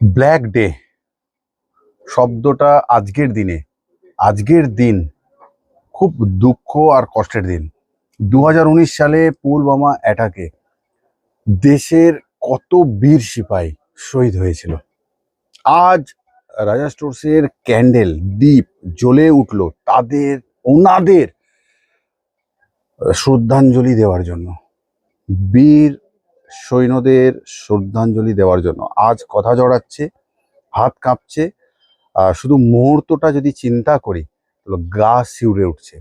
Black day শব্দটা আজকের দিন খুব দুঃখ আর কষ্টের দিন। 2019 সালে পুলওয়ামা অ্যাটাকে দেশের কত বীর সিপাহী শহীদ হয়েছিল। আজ রাজা স্টোরসের ক্যান্ডেল দ্বীপ জ্বলে উঠলো ওনাদের শ্রদ্ধাঞ্জলি দেওয়ার জন্য, বীর সৈন্যদের শ্রদ্ধাঞ্জলি দেওয়ার জন্য। আজ কথা জড়াচ্ছে, হাত কাঁপছে, শুধু মুহূর্তটা যদি চিন্তা করি তাহলে গা শিউরে উঠছে।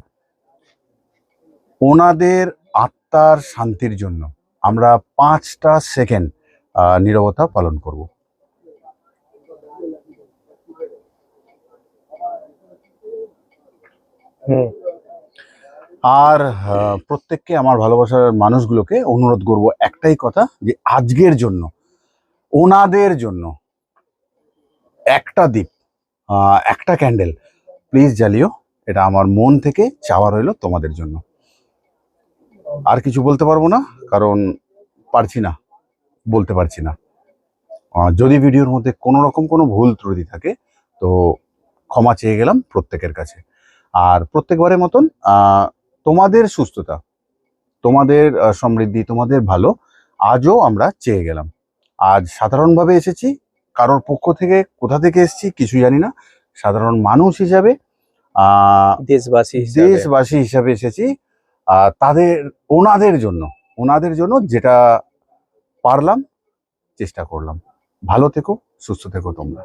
ওনাদের আত্মার শান্তির জন্য আমরা 5টা সেকেন্ড নীরবতা পালন করব। আর প্রত্যেককে, আমার ভালোবাসার মানুষগুলোকে অনুরোধ করব একটাই কথা, যে আজকের জন্য ওনাদের জন্য একটা দ্বীপ, একটা ক্যান্ডেল প্লিজ জ্বালিও। এটা আমার মন থেকে চাওয়া রইল তোমাদের জন্য। আর কিছু বলতে পারবো না, কারণ বলতে পারছি না। যদি ভিডিওর মধ্যে কোনো রকম কোনো ভুল ত্রুটি থাকে তো ক্ষমা চেয়ে গেলাম প্রত্যেকের কাছে। আর প্রত্যেকবারের মতন তোমাদের সুস্থতা, তোমাদের সমৃদ্ধি, তোমাদের ভালো আজও আমরা চেয়ে গেলাম। আজ সাধারণভাবে এসেছি, কারোর পক্ষ থেকে কোথা থেকে এসেছি কিছু জানি না। সাধারণ মানুষ হিসাবে, দেশবাসী হিসাবে এসেছি। ওনাদের জন্য যেটা পারলাম চেষ্টা করলাম। ভালো থেকো, সুস্থ থেকো তোমরা।